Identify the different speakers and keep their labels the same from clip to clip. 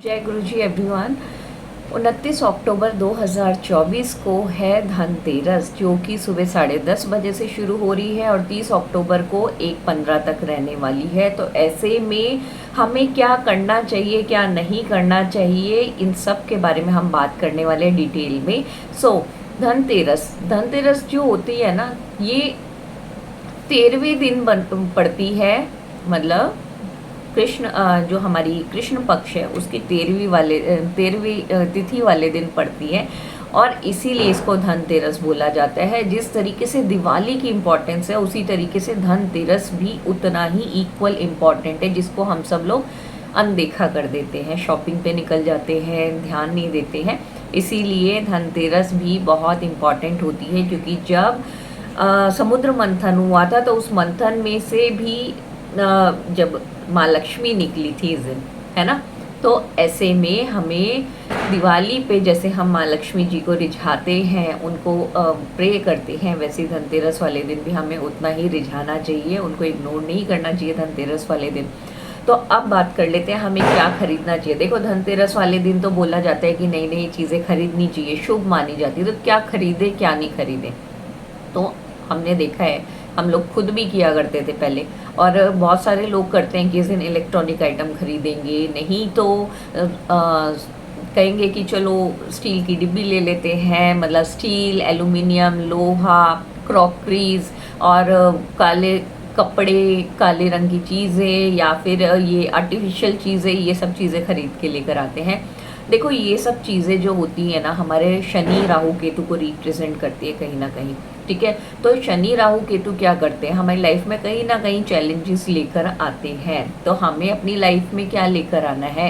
Speaker 1: जय गुरु जी एवरीवन। 29 अक्टूबर 2024 को है धनतेरस, जो कि सुबह 10:30 बजे से शुरू हो रही है और 30 अक्टूबर को 1:15 तक रहने वाली है। तो ऐसे में हमें क्या करना चाहिए, क्या नहीं करना चाहिए, इन सब के बारे में हम बात करने वाले हैं डिटेल में। धनतेरस जो होती है ना, ये 13वें दिन पड़ती है। मतलब कृष्ण जो हमारी कृष्ण पक्ष है उसकी 13वीं तिथि वाले दिन पड़ती है और इसीलिए इसको धनतेरस बोला जाता है। जिस तरीके से दिवाली की इम्पोर्टेंस है उसी तरीके से धनतेरस भी उतना ही इक्वल इम्पॉर्टेंट है, जिसको हम सब लोग अनदेखा कर देते हैं, शॉपिंग पे निकल जाते हैं, ध्यान नहीं देते हैं। इसीलिए धनतेरस भी बहुत इम्पॉर्टेंट होती है, क्योंकि जब समुद्र मंथन हुआ था तो उस मंथन में से भी जब माँ लक्ष्मी निकली थी इस दिन, है ना। तो ऐसे में हमें दिवाली पे जैसे हम माँ लक्ष्मी जी को रिझाते हैं, उनको प्रे करते हैं, वैसे धनतेरस वाले दिन भी हमें उतना ही रिझाना चाहिए, उनको इग्नोर नहीं करना चाहिए धनतेरस वाले दिन। तो अब बात कर लेते हैं हमें क्या खरीदना चाहिए। देखो, धनतेरस वाले दिन तो बोला जाता है कि नई नई चीज़ें खरीदनी चाहिए, शुभ मानी जाती है। तो क्या खरीदे क्या नहीं खरीदे, तो हमने देखा है, हम लोग खुद भी किया करते थे पहले, और बहुत सारे लोग करते हैं कि इस दिन इलेक्ट्रॉनिक आइटम खरीदेंगे, नहीं तो कहेंगे कि चलो स्टील की डिब्बी ले लेते हैं। मतलब स्टील, एल्युमिनियम, लोहा, क्रॉकरीज और काले कपड़े, काले रंग की चीज़ें या फिर ये आर्टिफिशियल चीज़ें, ये सब चीज़ें खरीद के लेकर आते हैं। देखो, ये सब चीज़ें जो होती है ना, हमारे शनि राहु केतु को रिप्रेजेंट करती है कहीं ना कहीं, ठीक है। तो शनि राहु केतु क्या करते हैं, हमारी लाइफ में कहीं ना कहीं चैलेंजेस लेकर आते हैं। तो हमें अपनी लाइफ में क्या लेकर आना है,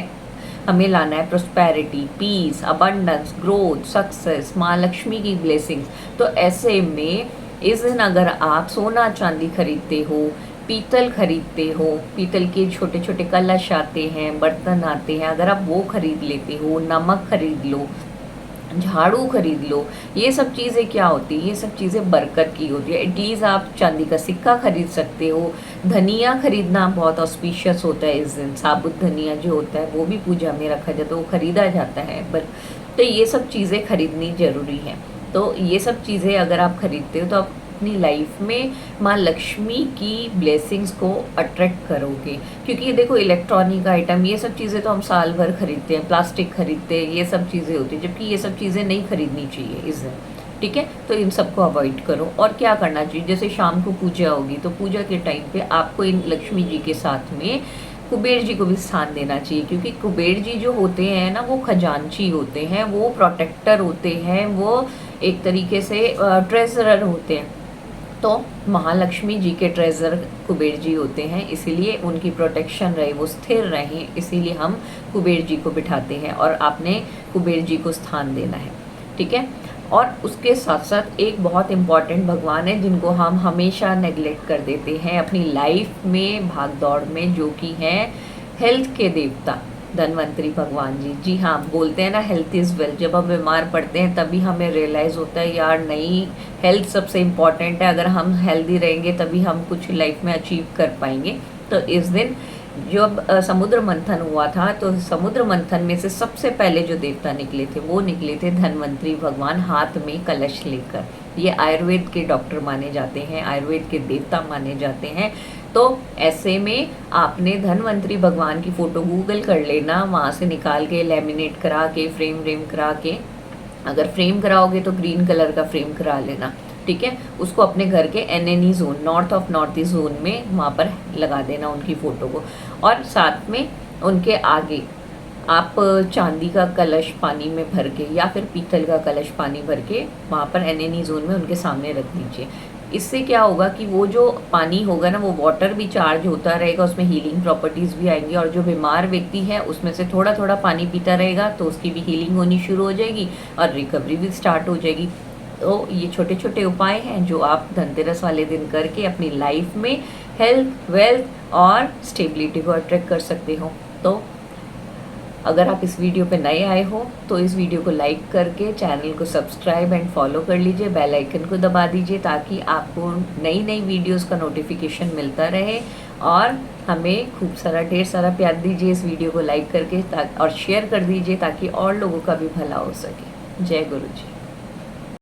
Speaker 1: हमें लाना है prosperity, peace, abundance, growth, success, माँ लक्ष्मी की ब्लेसिंग्स। तो ऐसे में इस दिन अगर आप सोना चांदी खरीदते हो, पीतल खरीदते हो, पीतल के छोटे छोटे कलश आते हैं, बर्तन आते हैं, अगर आप वो खरीद लेते हो, नमक खरीद लो, झाड़ू खरीद लो, ये सब चीज़ें क्या होती है, ये सब चीज़ें बरकत की होती है। एटलीस्ट आप चांदी का सिक्का खरीद सकते हो। धनिया खरीदना बहुत ऑस्पिशियस होता है इस दिन, साबुत धनिया जो होता है वो भी पूजा में रखा जाता है, वो खरीदा जाता है। बट तो ये सब चीज़ें खरीदनी ज़रूरी है। तो ये सब चीज़ें अगर आप खरीदते हो तो आप अपनी लाइफ में माँ लक्ष्मी की ब्लेसिंग्स को अट्रैक्ट करोगे। क्योंकि देखो, इलेक्ट्रॉनिक आइटम, ये सब चीज़ें तो हम साल भर खरीदते हैं, प्लास्टिक खरीदते हैं, ये सब चीज़ें होती हैं, जबकि ये सब चीज़ें नहीं खरीदनी चाहिए इस दिन, ठीक है। तो इन सबको अवॉइड करो। और क्या करना चाहिए, जैसे शाम को पूजा होगी तो पूजा के टाइम पे आपको इन लक्ष्मी जी के साथ में कुबेर जी को भी स्थान देना चाहिए, क्योंकि कुबेर जी जो होते हैं ना, वो खजांची होते हैं, वो प्रोटेक्टर होते हैं, वो एक तरीके से ट्रेजरर होते हैं। तो महालक्ष्मी जी के ट्रेजर कुबेर जी होते हैं, इसीलिए उनकी प्रोटेक्शन रहे, वो स्थिर रहें, इसीलिए हम कुबेर जी को बिठाते हैं और आपने कुबेर जी को स्थान देना है, ठीक है। और उसके साथ साथ एक बहुत इम्पॉर्टेंट भगवान है जिनको हम हमेशा नेग्लेक्ट कर देते हैं अपनी लाइफ में, भाग दौड़ में, जो कि हैं हेल्थ के देवता धन्वंतरी भगवान जी। जी हाँ, बोलते हैं ना, हेल्थ इज़ वेल्थ। जब हम बीमार पड़ते हैं तभी हमें रियलाइज़ होता है यार नहीं, हेल्थ सबसे इम्पॉर्टेंट है। अगर हम हेल्दी रहेंगे तभी हम कुछ लाइफ में अचीव कर पाएंगे। तो इस दिन जब समुद्र मंथन हुआ था, तो समुद्र मंथन में से सबसे पहले जो देवता निकले थे वो निकले थे धन्वंतरी भगवान, हाथ में कलश लेकर। ये आयुर्वेद के डॉक्टर माने जाते हैं, आयुर्वेद के देवता माने जाते हैं। तो ऐसे में आपने धन्वंतरी भगवान की फ़ोटो गूगल कर लेना, वहाँ से निकाल के लैमिनेट करा के, फ्रेम व्रेम करा के, अगर फ्रेम कराओगे तो ग्रीन कलर का फ्रेम करा लेना, ठीक है। उसको अपने घर के NNE zone, north of north east zone में वहाँ पर लगा देना उनकी फ़ोटो को। और साथ में उनके आगे आप चांदी का कलश पानी में भर के या फिर पीतल का कलश पानी भर के वहाँ पर NNE जोन में उनके सामने रख दीजिए। इससे क्या होगा कि वो जो पानी होगा ना, वो वाटर भी चार्ज होता रहेगा, उसमें हीलिंग प्रॉपर्टीज़ भी आएंगी, और जो बीमार व्यक्ति है उसमें से थोड़ा थोड़ा पानी पीता रहेगा तो उसकी भी हीलिंग होनी शुरू हो जाएगी और रिकवरी भी स्टार्ट हो जाएगी। तो ये छोटे छोटे उपाय हैं जो आप धनतेरस वाले दिन करके अपनी लाइफ में हेल्थ, वेल्थ और स्टेबिलिटी को अट्रैक्ट कर सकते हो। तो अगर आप इस वीडियो पे नए आए हो तो इस वीडियो को लाइक करके चैनल को सब्सक्राइब एंड फॉलो कर लीजिए, बेल आइकन को दबा दीजिए ताकि आपको नई नई वीडियोस का नोटिफिकेशन मिलता रहे और हमें खूब सारा ढेर सारा प्यार दीजिए, इस वीडियो को लाइक करके और शेयर कर दीजिए ताकि और लोगों का भी भला हो सके। जय गुरु जी।